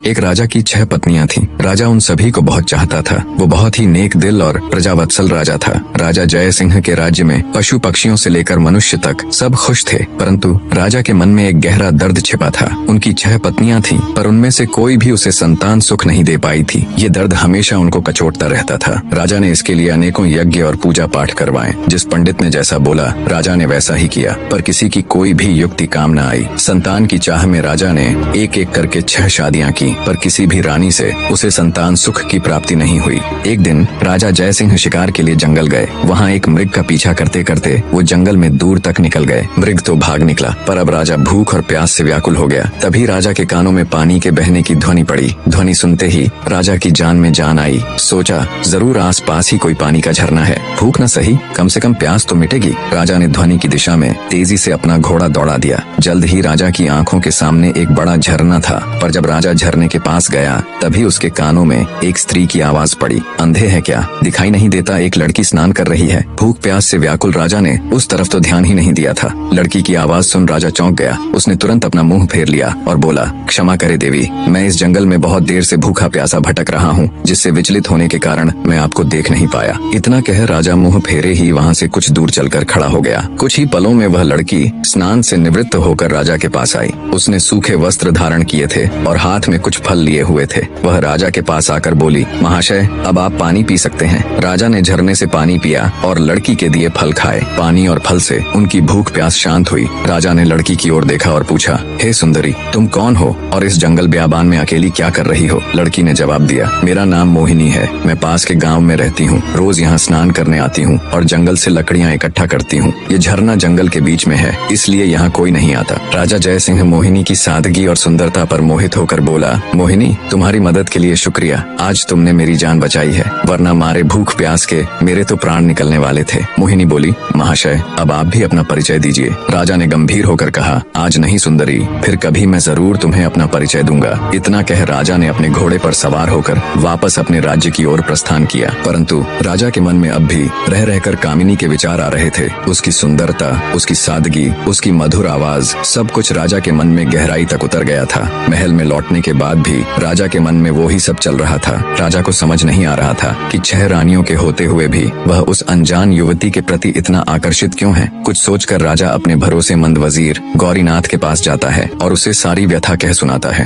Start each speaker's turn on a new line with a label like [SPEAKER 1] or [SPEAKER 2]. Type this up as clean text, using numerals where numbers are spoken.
[SPEAKER 1] एक राजा की 6 पत्नियां थीं। राजा उन सभी को बहुत चाहता था। वो बहुत ही नेक दिल और प्रजावत्सल राजा था। राजा जय सिंह के राज्य में पशु पक्षियों से लेकर मनुष्य तक सब खुश थे, परंतु राजा के मन में एक गहरा दर्द छिपा था। उनकी 6 पत्नियां थीं, पर उनमें से कोई भी उसे संतान सुख नहीं दे पाई थी। ये दर्द हमेशा उनको कचोटता रहता था। राजा ने इसके लिए अनेकों यज्ञ और पूजा पाठ करवाए। जिस पंडित ने जैसा बोला, राजा ने वैसा ही किया, पर किसी की कोई भी युक्ति काम न आई। संतान की चाह में राजा ने एक एक करके 6 शादियां की, पर किसी भी रानी से उसे संतान सुख की प्राप्ति नहीं हुई। एक दिन राजा जय सिंह शिकार के लिए जंगल गए। वहाँ एक मृग का पीछा करते करते वो जंगल में दूर तक निकल गए। मृग तो भाग निकला, पर अब राजा भूख और प्यास से व्याकुल हो गया। तभी राजा के कानों में पानी के बहने की ध्वनि पड़ी। ध्वनि सुनते ही राजा की जान में जान आई। सोचा, जरूर आस पास ही कोई पानी का झरना है। भूख न सही, कम से कम प्यास तो मिटेगी। राजा ने ध्वनि की दिशा में तेजी से अपना घोड़ा दौड़ा दिया। जल्द ही राजा की आंखों के सामने एक बड़ा झरना था, पर जब राजा झरने के पास गया तभी उसके कानों में एक स्त्री की आवाज पड़ी। अंधे हैं क्या? दिखाई नहीं देता एक लड़की स्नान कर रही है। भूख प्यास से व्याकुल राजा ने उस तरफ तो ध्यान ही नहीं दिया था। लड़की की आवाज सुन राजा चौंक गया। उसने तुरंत अपना मुंह फेर लिया और बोला, क्षमा करे देवी, मैं इस जंगल में बहुत देर से भूखा प्यासा भटक रहा हूँ, जिससे विचलित होने के कारण मैं आपको देख नहीं पाया। इतना कह राजा मुंह फेरे ही वहाँ से कुछ दूर चलकर खड़ा हो गया। कुछ ही पलों में वह लड़की स्नान से निवृत्त होकर राजा के पास आई। उसने सूखे वस्त्र धारण किए थे और हाथ में कुछ फल लिए हुए थे। वह राजा के पास आकर बोली, महाशय, अब आप पानी पी सकते हैं। राजा ने झरने से पानी पिया और लड़की के दिए फल खाए। पानी और फल से उनकी भूख प्यास शांत हुई। राजा ने लड़की की ओर देखा और पूछा, हे सुंदरी, तुम कौन हो और इस जंगल ब्याबान में अकेली क्या कर रही हो? लड़की ने जवाब दिया, मेरा नाम मोहिनी है। मैं पास के गाँव में रहती हूँ। रोज यहाँ स्नान करने आती हूँ और जंगल से लकड़ियाँ इकट्ठा करती हूँ। ये झरना जंगल के बीच में है, इसलिए यहाँ कोई नहीं आता। राजा जय सिंह मोहिनी की सादगी और सुंदरता पर मोहित होकर बोला, मोहिनी, तुम्हारी मदद के लिए शुक्रिया। आज तुमने मेरी जान बचाई है, वरना मारे भूख प्यास के मेरे तो प्राण निकलने वाले थे। मोहिनी बोली, महाशय, अब आप भी अपना परिचय दीजिए। राजा ने गंभीर होकर कहा, आज नहीं सुंदरी, फिर कभी मैं जरूर तुम्हें अपना परिचय दूंगा। इतना कह राजा ने अपने घोड़े पर सवार होकर वापस अपने राज्य की ओर प्रस्थान किया। परंतु राजा के मन में अब भी रह रहकर कामिनी के विचार आ रहे थे। उसकी सुंदरता, उसकी सादगी, उसकी मधुर आवाज, सब कुछ राजा के मन में गहराई तक उतर गया था। महल में लौटने के बाद भी राजा के मन में वो ही सब चल रहा था। राजा को समझ नहीं आ रहा था कि 6 रानियों के होते हुए भी वह उस अनजान युवती के प्रति इतना आकर्षित क्यों है। कुछ सोचकर राजा अपने भरोसेमंद वजीर गौरीनाथ के पास जाता है और उसे सारी व्यथा कह सुनाता है।